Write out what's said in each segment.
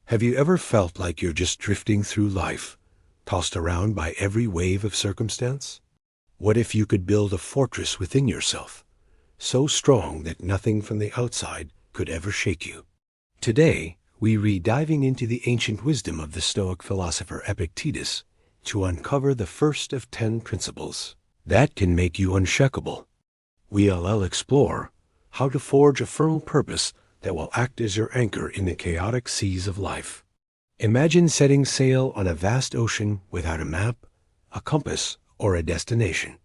Have you ever felt like you're just drifting through life, tossed around by every wave of circumstance? What if you could build a fortress within yourself, so strong that nothing from the outside could ever shake you? Today, we read diving into the ancient wisdom of the Stoic philosopher Epictetus to uncover the first of 10 principles that can make you unshakable. We'll explore how to forge a firm purpose that will act as your anchor in the chaotic seas of life. Imagine setting sail on a vast ocean without a map, a compass, or a destination.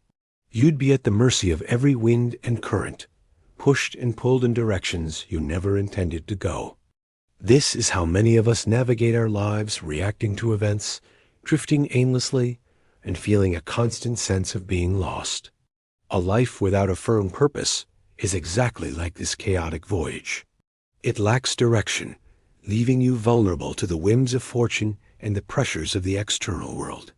You'd be at the mercy of every wind and current, pushed and pulled in directions you never intended to go. This is how many of us navigate our lives, reacting to events, drifting aimlessly, and feeling a constant sense of being lost. A life without a firm purpose is exactly like this chaotic voyage. It lacks direction, leaving you vulnerable to the whims of fortune and the pressures of the external world.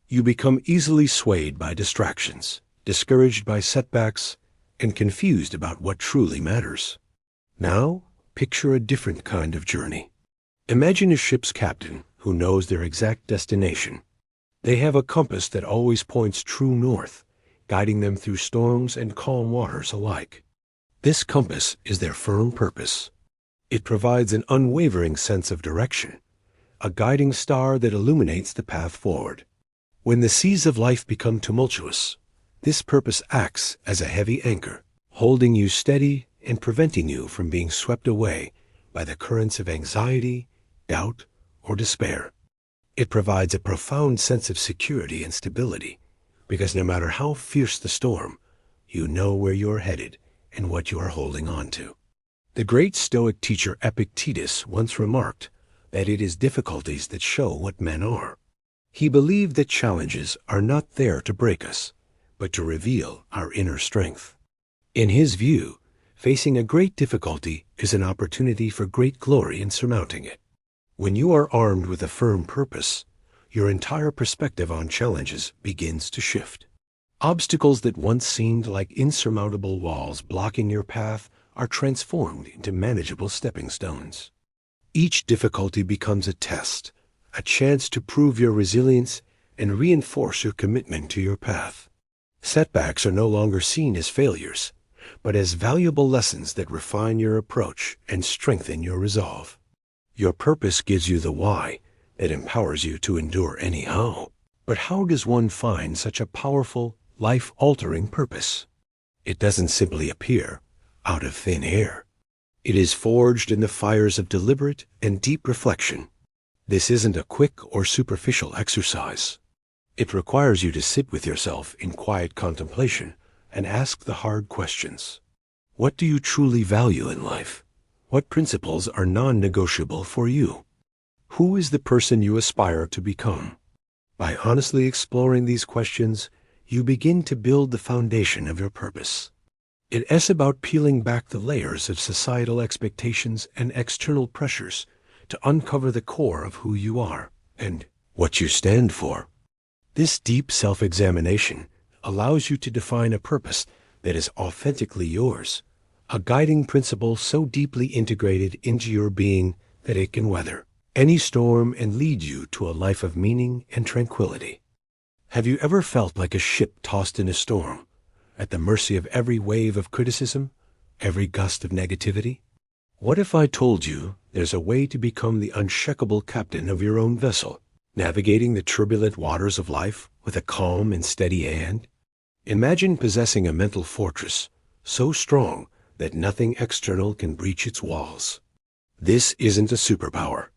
You become easily swayed by distractions, discouraged by setbacks, and confused about what truly matters. Now, picture a different kind of journey. Imagine a ship's captain who knows their exact destination. They have a compass that always points true north, guiding them through storms and calm waters alike. This compass is their firm purpose. It provides an unwavering sense of direction, a guiding star that illuminates the path forward. When the seas of life become tumultuous, this purpose acts as a heavy anchor, holding you steady and preventing you from being swept away by the currents of anxiety, doubt, or despair. It provides a profound sense of security and stability, because no matter how fierce the storm, you know where you're headed and what you are holding on to. The great Stoic teacher Epictetus once remarked that it is difficulties that show what men are. He believed that challenges are not there to break us, but to reveal our inner strength. In his view, facing a great difficulty is an opportunity for great glory in surmounting it. When you are armed with a firm purpose, your entire perspective on challenges begins to shift. Obstacles that once seemed like insurmountable walls blocking your path are transformed into manageable stepping stones. Each difficulty becomes a test, a chance to prove your resilience and reinforce your commitment to your path. Setbacks are no longer seen as failures, but as valuable lessons that refine your approach and strengthen your resolve. Your purpose gives you the why that empowers you to endure anyhow. But how does one find such a powerful, life-altering purpose? It doesn't simply appear out of thin air. It is forged in the fires of deliberate and deep reflection. This isn't a quick or superficial exercise. It requires you to sit with yourself in quiet contemplation and ask the hard questions. What do you truly value in life? What principles are non-negotiable for you? Who is the person you aspire to become? By honestly exploring these questions, you begin to build the foundation of your purpose. It is about peeling back the layers of societal expectations and external pressures to uncover the core of who you are and what you stand for. This deep self-examination allows you to define a purpose that is authentically yours, a guiding principle so deeply integrated into your being that it can weather any storm and lead you to a life of meaning and tranquility. Have you ever felt like a ship tossed in a storm, at the mercy of every wave of criticism, every gust of negativity? What if I told you there's a way to become the unshakable captain of your own vessel, navigating the turbulent waters of life with a calm and steady hand? Imagine possessing a mental fortress so strong that nothing external can breach its walls. This isn't a superpower.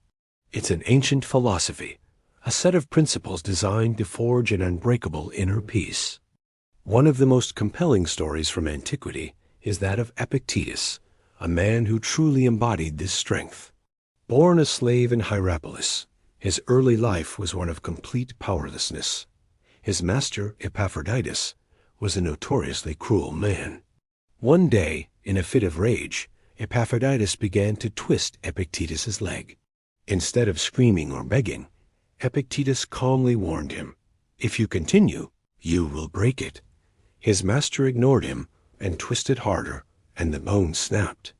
It's an ancient philosophy, a set of principles designed to forge an unbreakable inner peace. One of the most compelling stories from antiquity is that of Epictetus, a man who truly embodied this strength. Born a slave in Hierapolis, his early life was one of complete powerlessness. His master, Epictetus, was a notoriously cruel man. One day, in a fit of rage, Epictetus began to twist Epictetus's leg. Instead of screaming or begging, Epictetus calmly warned him, "If you continue, you will break it." His master ignored him and twisted harder, and the bone snapped.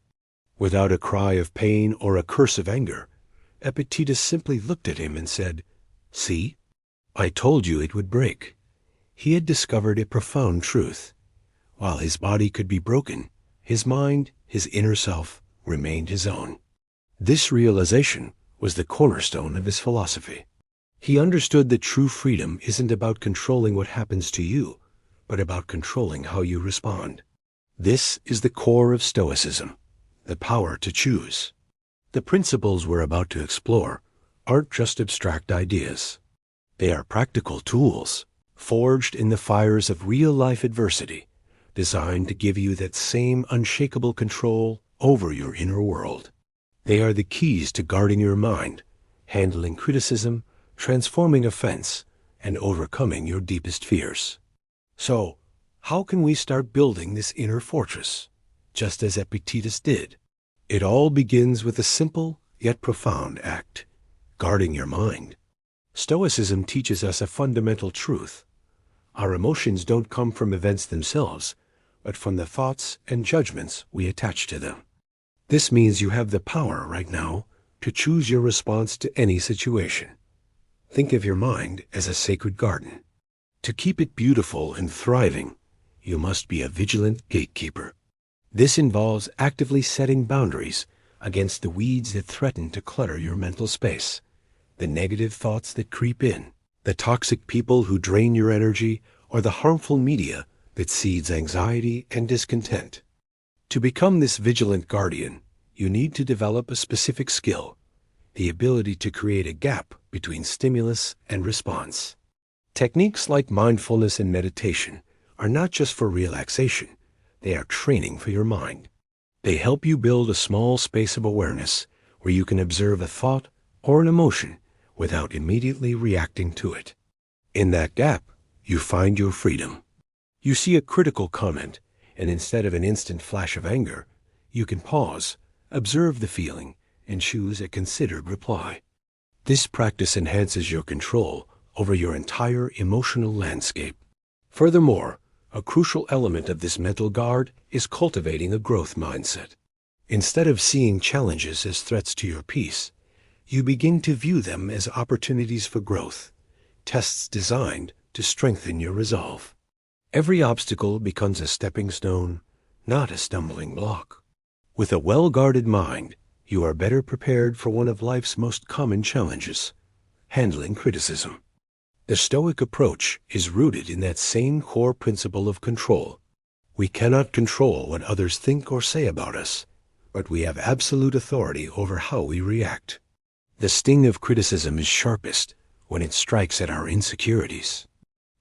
Without a cry of pain or a curse of anger, Epictetus simply looked at him and said, "See, I told you it would break." He had discovered a profound truth. While his body could be broken, his mind, his inner self, remained his own. This realization was the cornerstone of his philosophy. He understood that true freedom isn't about controlling what happens to you, but about controlling how you respond. This is the core of Stoicism, the power to choose. The principles we're about to explore aren't just abstract ideas. They are practical tools, forged in the fires of real-life adversity, designed to give you that same unshakable control over your inner world. They are the keys to guarding your mind, handling criticism, transforming offense, and overcoming your deepest fears. So, how can we start building this inner fortress, just as Epictetus did? It all begins with a simple yet profound act: guarding your mind. Stoicism teaches us a fundamental truth. Our emotions don't come from events themselves, but from the thoughts and judgments we attach to them. This means you have the power right now to choose your response to any situation. Think of your mind as a sacred garden. To keep it beautiful and thriving, you must be a vigilant gatekeeper. This involves actively setting boundaries against the weeds that threaten to clutter your mental space, the negative thoughts that creep in, the toxic people who drain your energy, or the harmful media that seeds anxiety and discontent. To become this vigilant guardian, you need to develop a specific skill, the ability to create a gap between stimulus and response. Techniques like mindfulness and meditation are not just for relaxation, they are training for your mind. They help you build a small space of awareness where you can observe a thought or an emotion without immediately reacting to it. In that gap, you find your freedom. You see a critical comment, and instead of an instant flash of anger, you can pause, observe the feeling, and choose a considered reply. This practice enhances your control over your entire emotional landscape. Furthermore, a crucial element of this mental guard is cultivating a growth mindset. Instead of seeing challenges as threats to your peace, you begin to view them as opportunities for growth, tests designed to strengthen your resolve. Every obstacle becomes a stepping stone, not a stumbling block. With a well-guarded mind, you are better prepared for one of life's most common challenges: handling criticism. The Stoic approach is rooted in that same core principle of control. We cannot control what others think or say about us, but we have absolute authority over how we react. The sting of criticism is sharpest when it strikes at our insecurities.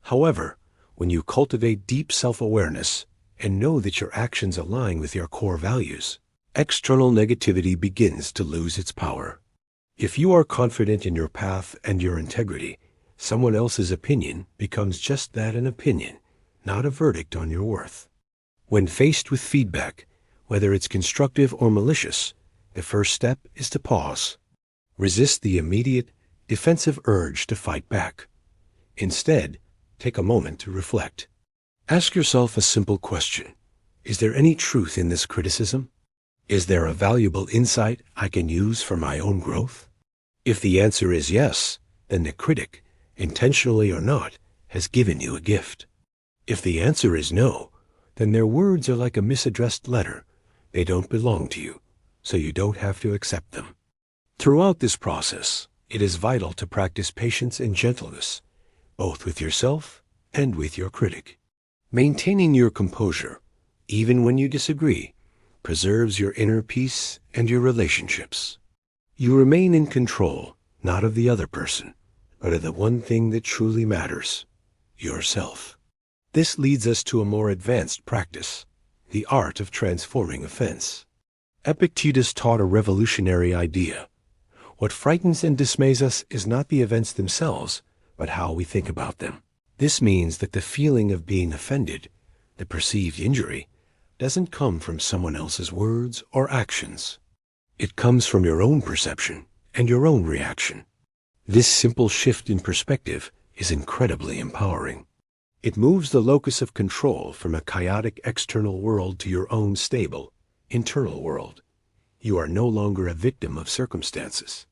However, when you cultivate deep self-awareness and know that your actions align with your core values, external negativity begins to lose its power. If you are confident in your path and your integrity, someone else's opinion becomes just that, an opinion, not a verdict on your worth. When faced with feedback, whether it's constructive or malicious, the first step is to pause. Resist the immediate, defensive urge to fight back. Instead, take a moment to reflect. Ask yourself a simple question: is there any truth in this criticism? Is there a valuable insight I can use for my own growth? If the answer is yes, then the critic, intentionally or not, has given you a gift. If the answer is no, then their words are like a misaddressed letter. They don't belong to you, so you don't have to accept them. Throughout this process, it is vital to practice patience and gentleness, both with yourself and with your critic. Maintaining your composure, even when you disagree, preserves your inner peace and your relationships. You remain in control, not of the other person, but of the one thing that truly matters: yourself. This leads us to a more advanced practice, the art of transforming offense. Epictetus taught a revolutionary idea. What frightens and dismays us is not the events themselves, but how we think about them. This means that the feeling of being offended, the perceived injury, doesn't come from someone else's words or actions. It comes from your own perception and your own reaction. This simple shift in perspective is incredibly empowering. It moves the locus of control from a chaotic external world to your own stable, internal world. You are no longer a victim of circumstances.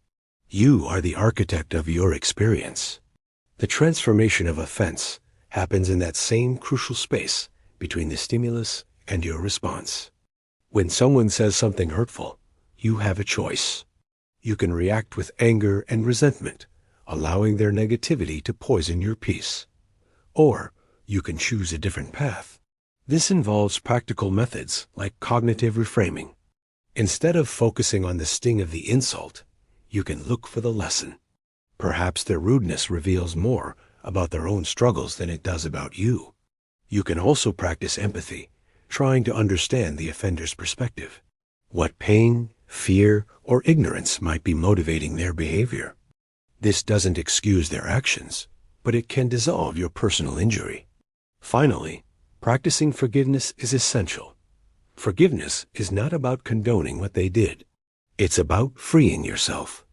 You are the architect of your experience. The transformation of offense happens in that same crucial space between the stimulus and your response. When someone says something hurtful, you have a choice. You can react with anger and resentment, allowing their negativity to poison your peace. Or you can choose a different path. This involves practical methods like cognitive reframing. Instead of focusing on the sting of the insult, you can look for the lesson. Perhaps their rudeness reveals more about their own struggles than it does about you. You can also practice empathy, trying to understand the offender's perspective. What pain, fear, or ignorance might be motivating their behavior. This doesn't excuse their actions, but it can dissolve your personal injury. Finally, practicing forgiveness is essential. Forgiveness is not about condoning what they did. It's about freeing yourself.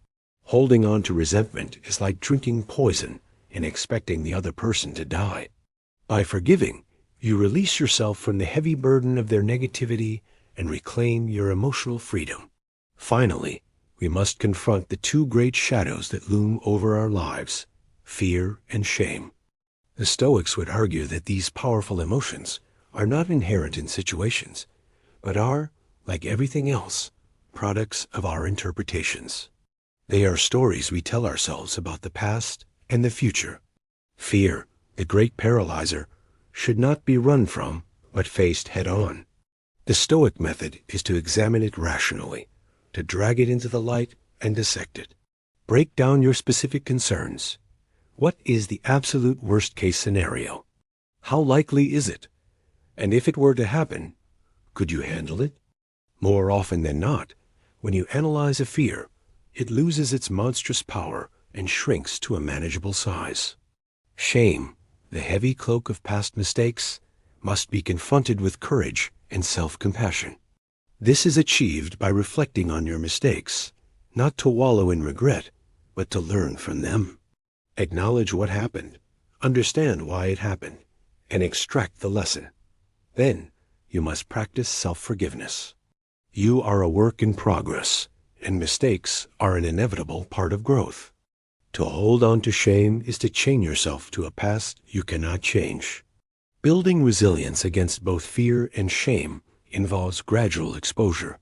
Holding on to resentment is like drinking poison and expecting the other person to die. By forgiving, you release yourself from the heavy burden of their negativity and reclaim your emotional freedom. Finally, we must confront the two great shadows that loom over our lives, fear and shame. The Stoics would argue that these powerful emotions are not inherent in situations, but are, like everything else, products of our interpretations. They are stories we tell ourselves about the past and the future. Fear, the great paralyzer, should not be run from, but faced head-on. The Stoic method is to examine it rationally, to drag it into the light and dissect it. Break down your specific concerns. What is the absolute worst-case scenario? How likely is it? And if it were to happen, could you handle it? More often than not, when you analyze a fear, it loses its monstrous power and shrinks to a manageable size. Shame, the heavy cloak of past mistakes, must be confronted with courage and self-compassion. This is achieved by reflecting on your mistakes, not to wallow in regret, but to learn from them. Acknowledge what happened, understand why it happened, and extract the lesson. Then, you must practice self-forgiveness. You are a work in progress, and mistakes are an inevitable part of growth. To hold on to shame is to chain yourself to a past you cannot change. Building resilience against both fear and shame involves gradual exposure.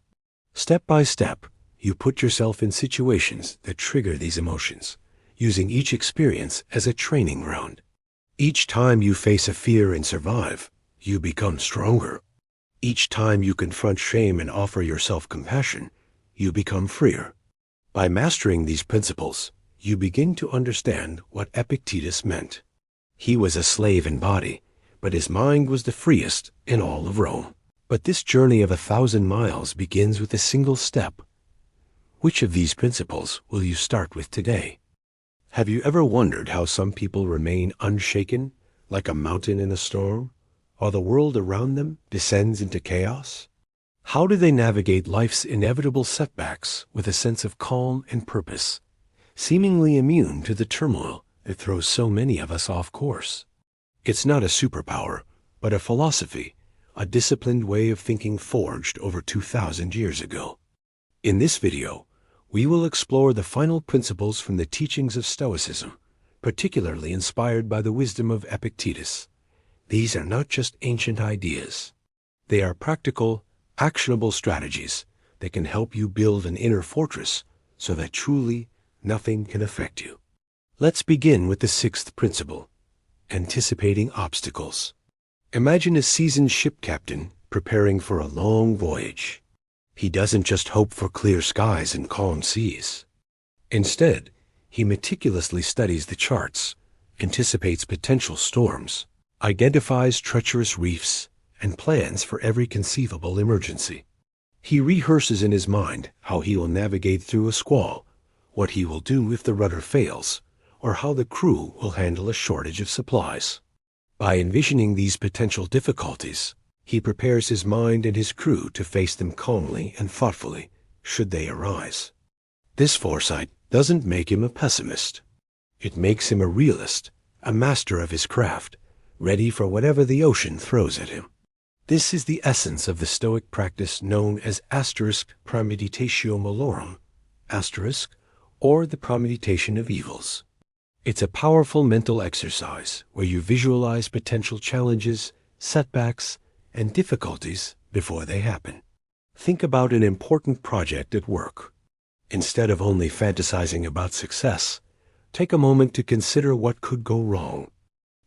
Step by step, you put yourself in situations that trigger these emotions, using each experience as a training ground. Each time you face a fear and survive, you become stronger. Each time you confront shame and offer yourself compassion, you become freer. By mastering these principles, you begin to understand what Epictetus meant. He was a slave in body, but his mind was the freest in all of Rome. But this journey of 1,000 miles begins with a single step. Which of these principles will you start with today? Have you ever wondered how some people remain unshaken, like a mountain in a storm, while the world around them descends into chaos? How do they navigate life's inevitable setbacks with a sense of calm and purpose, seemingly immune to the turmoil that throws so many of us off course? It's not a superpower, but a philosophy, a disciplined way of thinking forged over 2,000 years ago. In this video, we will explore the final principles from the teachings of Stoicism, particularly inspired by the wisdom of Epictetus. These are not just ancient ideas. They are practical, actionable strategies that can help you build an inner fortress so that truly nothing can affect you. Let's begin with the sixth principle, anticipating obstacles. Imagine a seasoned ship captain preparing for a long voyage. He doesn't just hope for clear skies and calm seas. Instead, he meticulously studies the charts, anticipates potential storms, identifies treacherous reefs, and plans for every conceivable emergency. He rehearses in his mind how he will navigate through a squall, what he will do if the rudder fails, or how the crew will handle a shortage of supplies. By envisioning these potential difficulties, he prepares his mind and his crew to face them calmly and thoughtfully, should they arise. This foresight doesn't make him a pessimist. It makes him a realist, a master of his craft, ready for whatever the ocean throws at him. This is the essence of the Stoic practice known as *premeditatio malorum*, or the premeditation of evils. It's a powerful mental exercise where you visualize potential challenges, setbacks, and difficulties before they happen. Think about an important project at work. Instead of only fantasizing about success, take a moment to consider what could go wrong.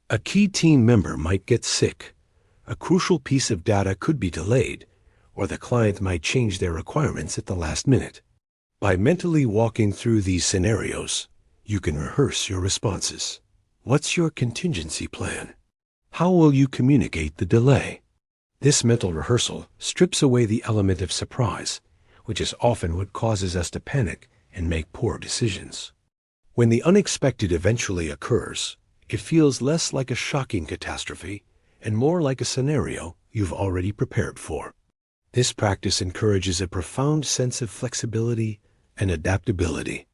A key team member might get sick, a crucial piece of data could be delayed, or the client might change their requirements at the last minute. By mentally walking through these scenarios, you can rehearse your responses. What's your contingency plan? How will you communicate the delay? This mental rehearsal strips away the element of surprise, which is often what causes us to panic and make poor decisions. When the unexpected eventually occurs, it feels less like a shocking catastrophe and more like a scenario you've already prepared for. This practice encourages a profound sense of flexibility and adaptability.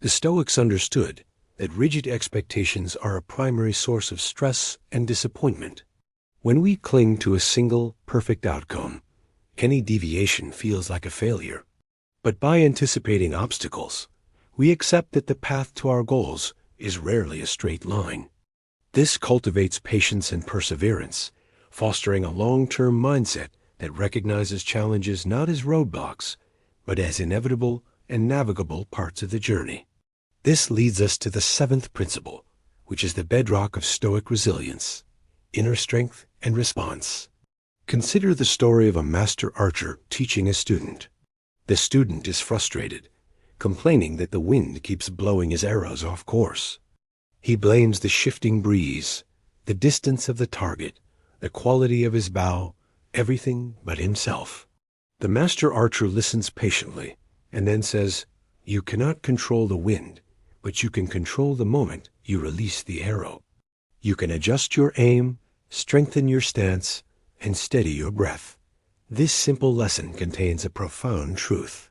The Stoics understood that rigid expectations are a primary source of stress and disappointment. When we cling to a single, perfect outcome, any deviation feels like a failure. But by anticipating obstacles, we accept that the path to our goals is rarely a straight line. This cultivates patience and perseverance, fostering a long-term mindset that recognizes challenges not as roadblocks, but as inevitable and navigable parts of the journey. This leads us to the seventh principle, which is the bedrock of Stoic resilience: inner strength and response. Consider the story of a master archer teaching a student. The student is frustrated, complaining that the wind keeps blowing his arrows off course. He blames the shifting breeze, the distance of the target, the quality of his bow, everything but himself. The master archer listens patiently and then says, "You cannot control the wind, but you can control the moment you release the arrow. You can adjust your aim, strengthen your stance, and steady your breath." This simple lesson contains a profound truth.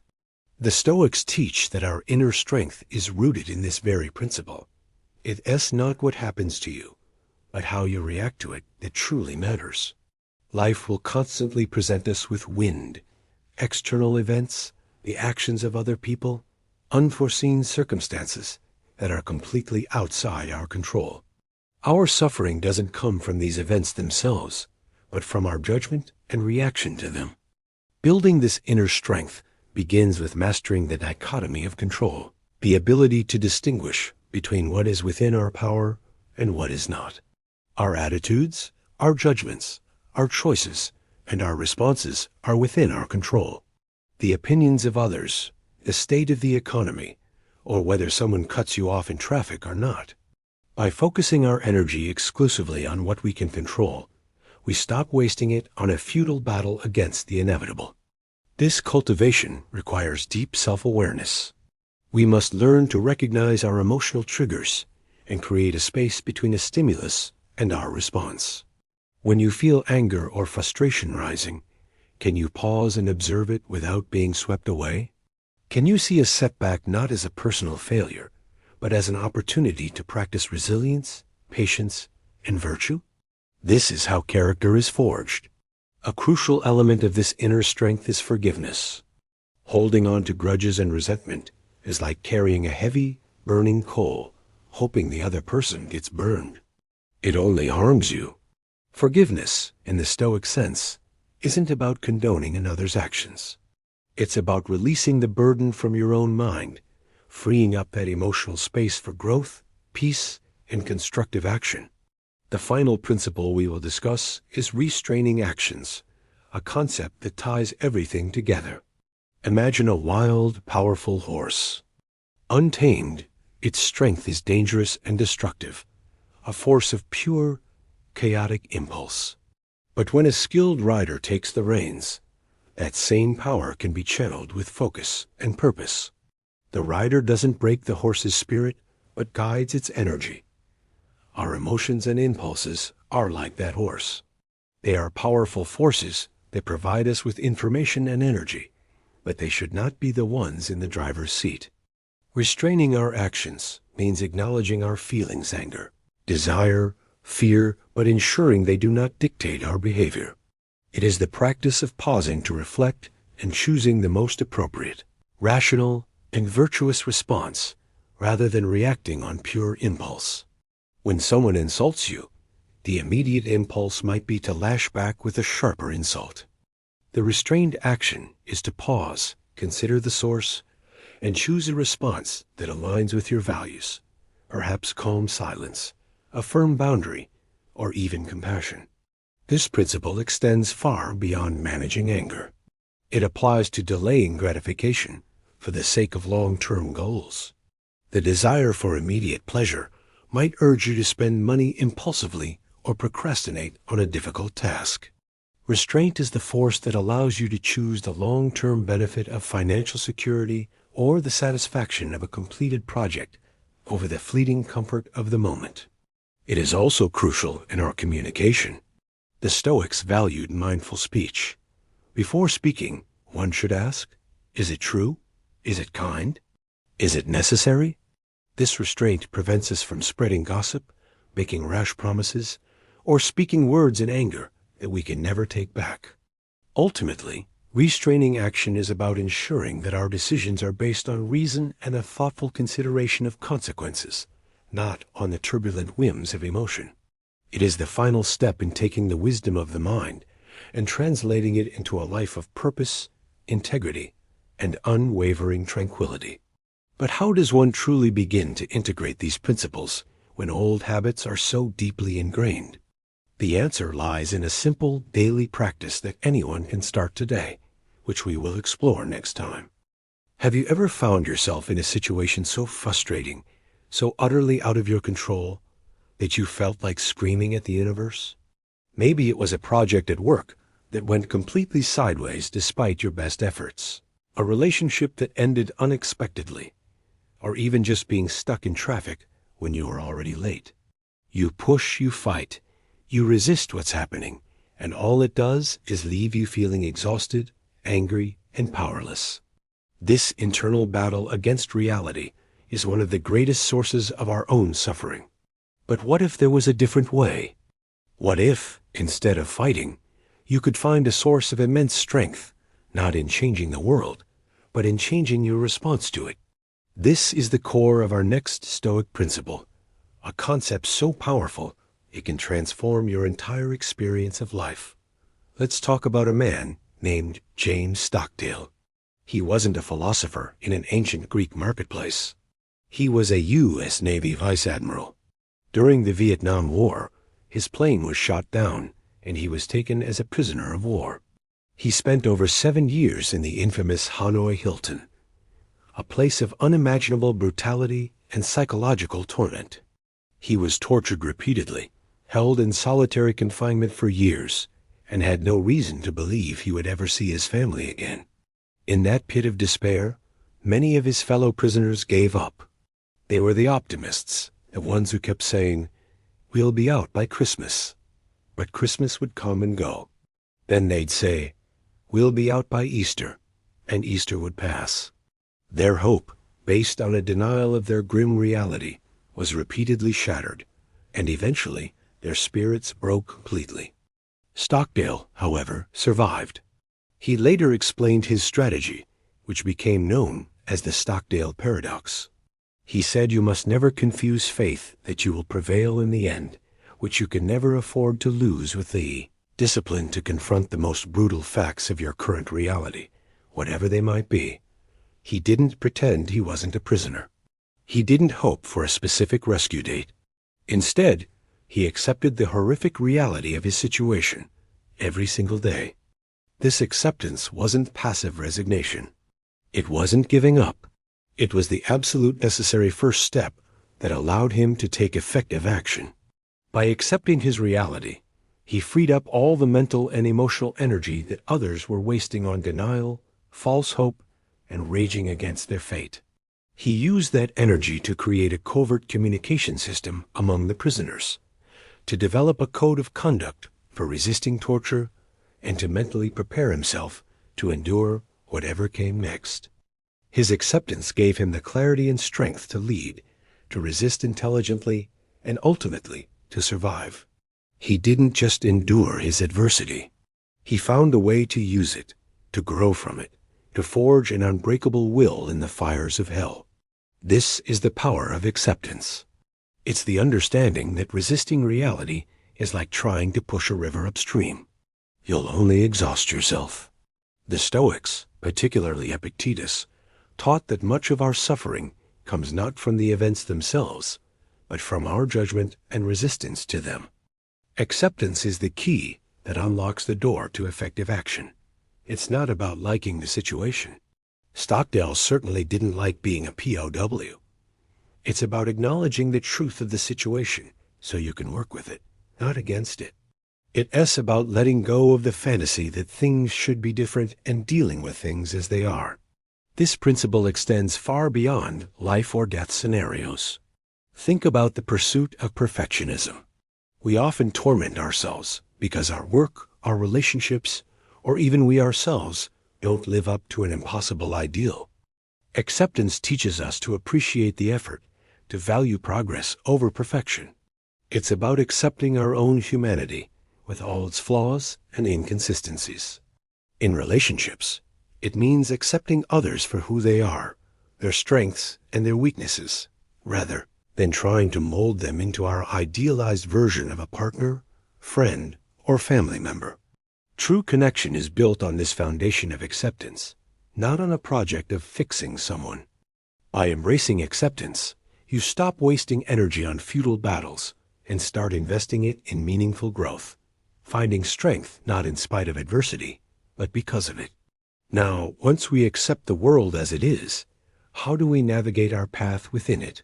The Stoics teach that our inner strength is rooted in this very principle. It is not what happens to you, but how you react to it that truly matters. Life will constantly present us with wind, external events, the actions of other people, unforeseen circumstances that are completely outside our control. Our suffering doesn't come from these events themselves, but from our judgment and reaction to them. Building this inner strength begins with mastering the dichotomy of control, the ability to distinguish between what is within our power and what is not. Our attitudes, our judgments, our choices, and our responses are within our control. The opinions of others, the state of the economy, or whether someone cuts you off in traffic or not. By focusing our energy exclusively on what we can control, we stop wasting it on a futile battle against the inevitable. This cultivation requires deep self-awareness. We must learn to recognize our emotional triggers and create a space between a stimulus and our response. When you feel anger or frustration rising, can you pause and observe it without being swept away? Can you see a setback not as a personal failure, but as an opportunity to practice resilience, patience, and virtue? This is how character is forged. A crucial element of this inner strength is forgiveness. Holding on to grudges and resentment is like carrying a heavy, burning coal, hoping the other person gets burned. It only harms you. Forgiveness, in the Stoic sense, isn't about condoning another's actions. It's about releasing the burden from your own mind, freeing up that emotional space for growth, peace, and constructive action. The final principle we will discuss is restraining actions, a concept that ties everything together. Imagine a wild, powerful horse. Untamed, its strength is dangerous and destructive, a force of pure, chaotic impulse. But when a skilled rider takes the reins, that same power can be channeled with focus and purpose. The rider doesn't break the horse's spirit, but guides its energy. Our emotions and impulses are like that horse. They are powerful forces that provide us with information and energy, but they should not be the ones in the driver's seat. Restraining our actions means acknowledging our feelings: anger, desire, fear, but ensuring they do not dictate our behavior. It is the practice of pausing to reflect and choosing the most appropriate, rational, and virtuous response rather than reacting on pure impulse. When someone insults you, the immediate impulse might be to lash back with a sharper insult. The restrained action is to pause, consider the source, and choose a response that aligns with your values, perhaps calm silence, a firm boundary, or even compassion. This principle extends far beyond managing anger. It applies to delaying gratification for the sake of long-term goals. The desire for immediate pleasure might urge you to spend money impulsively or procrastinate on a difficult task. Restraint is the force that allows you to choose the long-term benefit of financial security or the satisfaction of a completed project over the fleeting comfort of the moment. It is also crucial in our communication. The Stoics valued mindful speech. Before speaking, one should ask, is it true? Is it kind? Is it necessary? This restraint prevents us from spreading gossip, making rash promises, or speaking words in anger that we can never take back. Ultimately, restraining action is about ensuring that our decisions are based on reason and a thoughtful consideration of consequences, not on the turbulent whims of emotion. It is the final step in taking the wisdom of the mind and translating it into a life of purpose, integrity, and unwavering tranquility. But how does one truly begin to integrate these principles when old habits are so deeply ingrained? The answer lies in a simple daily practice that anyone can start today, which we will explore next time. Have you ever found yourself in a situation so frustrating, so utterly out of your control, that you felt like screaming at the universe? Maybe it was a project at work that went completely sideways despite your best efforts, a relationship that ended unexpectedly, or even just being stuck in traffic when you were already late. You push, you fight, you resist what's happening, and all it does is leave you feeling exhausted, angry, and powerless. This internal battle against reality is one of the greatest sources of our own suffering. But what if there was a different way? What if, instead of fighting, you could find a source of immense strength, not in changing the world, but in changing your response to it? This is the core of our next Stoic principle, a concept so powerful it can transform your entire experience of life. Let's talk about a man named James Stockdale. He wasn't a philosopher in an ancient Greek marketplace. He was a U.S. Navy vice admiral. During the Vietnam War, his plane was shot down, and he was taken as a prisoner of war. He spent over 7 years in the infamous Hanoi Hilton, a place of unimaginable brutality and psychological torment. He was tortured repeatedly, held in solitary confinement for years, and had no reason to believe he would ever see his family again. In that pit of despair, many of his fellow prisoners gave up. They were the optimists, the ones who kept saying, "We'll be out by Christmas." But Christmas would come and go. Then they'd say, "We'll be out by Easter," and Easter would pass. Their hope, based on a denial of their grim reality, was repeatedly shattered, and eventually their spirits broke completely. Stockdale, however, survived. He later explained his strategy, which became known as the Stockdale paradox. He said you must never confuse faith that you will prevail in the end, which you can never afford to lose, with the discipline to confront the most brutal facts of your current reality, whatever they might be. He didn't pretend he wasn't a prisoner. He didn't hope for a specific rescue date. Instead, he accepted the horrific reality of his situation every single day. This acceptance wasn't passive resignation. It wasn't giving up. It was the absolute necessary first step that allowed him to take effective action. By accepting his reality, he freed up all the mental and emotional energy that others were wasting on denial, false hope, and raging against their fate. He used that energy to create a covert communication system among the prisoners, to develop a code of conduct for resisting torture, and to mentally prepare himself to endure whatever came next. His acceptance gave him the clarity and strength to lead, to resist intelligently, and ultimately to survive. He didn't just endure his adversity. He found a way to use it, to grow from it, to forge an unbreakable will in the fires of hell. This is the power of acceptance. It's the understanding that resisting reality is like trying to push a river upstream. You'll only exhaust yourself. The Stoics, particularly Epictetus, taught that much of our suffering comes not from the events themselves, but from our judgment and resistance to them. Acceptance is the key that unlocks the door to effective action. It's not about liking the situation. Stockdale certainly didn't like being a POW. It's about acknowledging the truth of the situation so you can work with it, not against it. It's about letting go of the fantasy that things should be different and dealing with things as they are. This principle extends far beyond life or death scenarios. Think about the pursuit of perfectionism. We often torment ourselves because our work, our relationships, or even we ourselves don't live up to an impossible ideal. Acceptance teaches us to appreciate the effort, to value progress over perfection. It's about accepting our own humanity with all its flaws and inconsistencies. In relationships, it means accepting others for who they are, their strengths and their weaknesses, rather than trying to mold them into our idealized version of a partner, friend, or family member. True connection is built on this foundation of acceptance, not on a project of fixing someone. By embracing acceptance, you stop wasting energy on futile battles and start investing it in meaningful growth, finding strength not in spite of adversity, but because of it. Now, once we accept the world as it is, how do we navigate our path within it?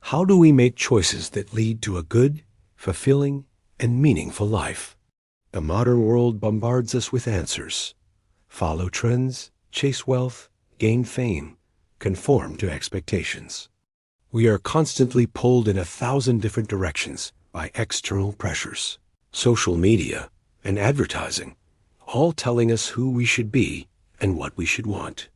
How do we make choices that lead to a good, fulfilling, and meaningful life? The modern world bombards us with answers. Follow trends, chase wealth, gain fame, conform to expectations. We are constantly pulled in 1,000 different directions by external pressures, social media, and advertising, all telling us who we should be and what we should want.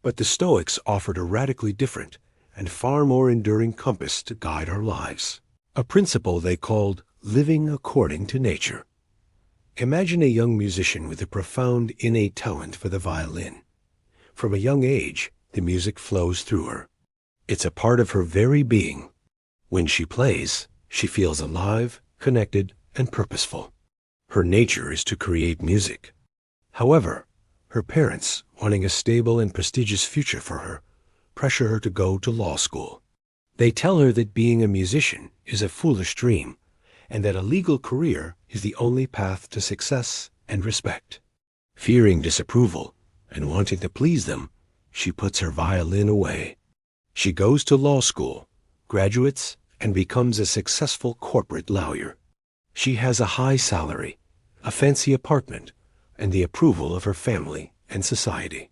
But the Stoics offered a radically different and far more enduring compass to guide our lives, a principle they called living according to nature. Imagine a young musician with a profound innate talent for the violin. From a young age, the music flows through her. It's a part of her very being. When she plays, she feels alive, connected, and purposeful. Her nature is to create music. However, her parents, wanting a stable and prestigious future for her, pressure her to go to law school. They tell her that being a musician is a foolish dream, and that a legal career is the only path to success and respect. Fearing disapproval and wanting to please them, she puts her violin away. She goes to law school, graduates, and becomes a successful corporate lawyer. She has a high salary, a fancy apartment, and the approval of her family and society.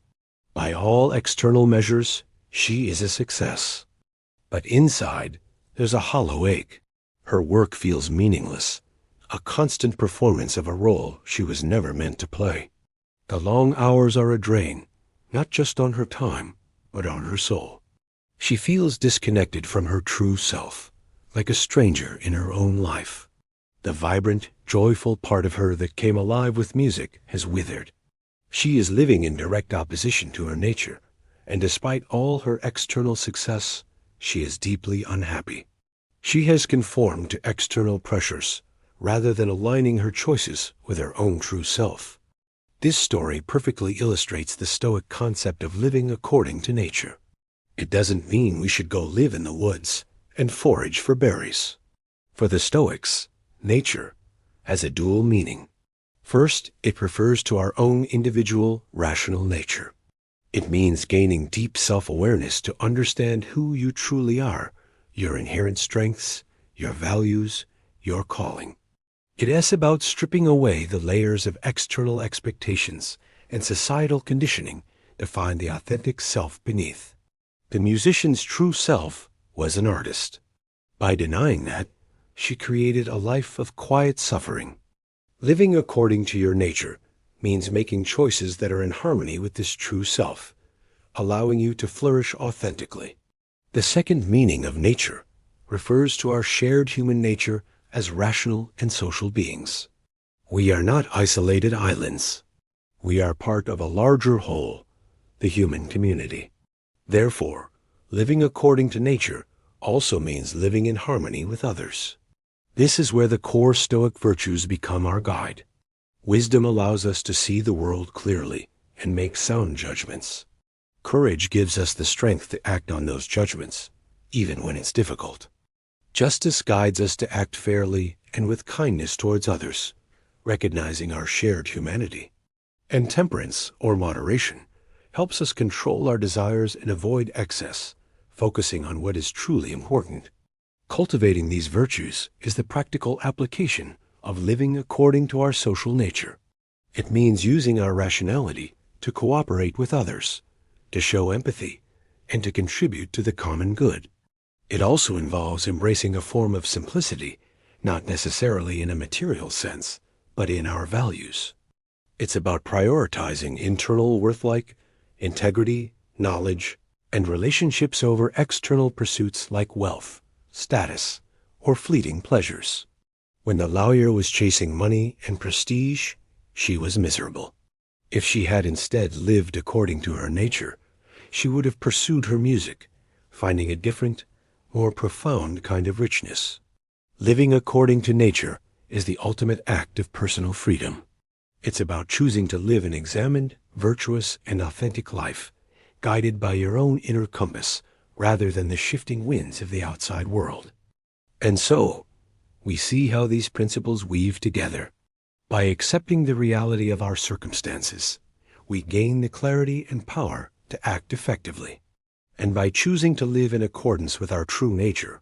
By all external measures, she is a success. But inside, there's a hollow ache. Her work feels meaningless, a constant performance of a role she was never meant to play. The long hours are a drain, not just on her time, but on her soul. She feels disconnected from her true self, like a stranger in her own life. The vibrant, joyful part of her that came alive with music has withered. She is living in direct opposition to her nature, and despite all her external success, she is deeply unhappy. She has conformed to external pressures, rather than aligning her choices with her own true self. This story perfectly illustrates the Stoic concept of living according to nature. It doesn't mean we should go live in the woods and forage for berries. For the Stoics, nature has a dual meaning. First, it refers to our own individual, rational nature. It means gaining deep self-awareness to understand who you truly are, your inherent strengths, your values, your calling. It is about stripping away the layers of external expectations and societal conditioning to find the authentic self beneath. The musician's true self was an artist. By denying that, she created a life of quiet suffering. Living according to your nature means making choices that are in harmony with this true self, allowing you to flourish authentically. The second meaning of nature refers to our shared human nature as rational and social beings. We are not isolated islands. We are part of a larger whole, the human community. Therefore, living according to nature also means living in harmony with others. This is where the core Stoic virtues become our guide. Wisdom allows us to see the world clearly and make sound judgments. Courage gives us the strength to act on those judgments, even when it's difficult. Justice guides us to act fairly and with kindness towards others, recognizing our shared humanity. And temperance, or moderation, helps us control our desires and avoid excess, focusing on what is truly important. Cultivating these virtues is the practical application of living according to our social nature. It means using our rationality to cooperate with others, to show empathy, and to contribute to the common good. It also involves embracing a form of simplicity, not necessarily in a material sense, but in our values. It's about prioritizing internal worth like integrity, knowledge, and relationships over external pursuits like wealth, status, or fleeting pleasures. When the lawyer was chasing money and prestige, she was miserable. If she had instead lived according to her nature, she would have pursued her music, finding a different, more profound kind of richness. Living according to nature is the ultimate act of personal freedom. It's about choosing to live an examined, virtuous, and authentic life, guided by your own inner compass rather than the shifting winds of the outside world. And so, we see how these principles weave together. By accepting the reality of our circumstances, we gain the clarity and power to act effectively. And by choosing to live in accordance with our true nature,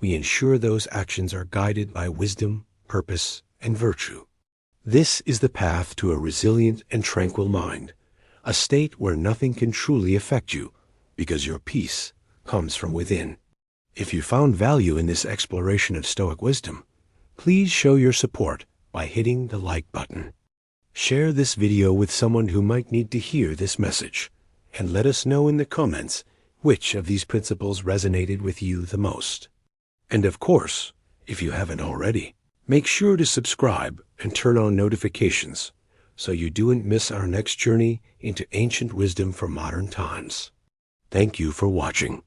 we ensure those actions are guided by wisdom, purpose, and virtue. This is the path to a resilient and tranquil mind, a state where nothing can truly affect you because your peace comes from within. If you found value in this exploration of Stoic wisdom, please show your support by hitting the like button. Share this video with someone who might need to hear this message, and let us know in the comments which of these principles resonated with you the most. And of course, if you haven't already, make sure to subscribe and turn on notifications so you don't miss our next journey into ancient wisdom for modern times. Thank you for watching.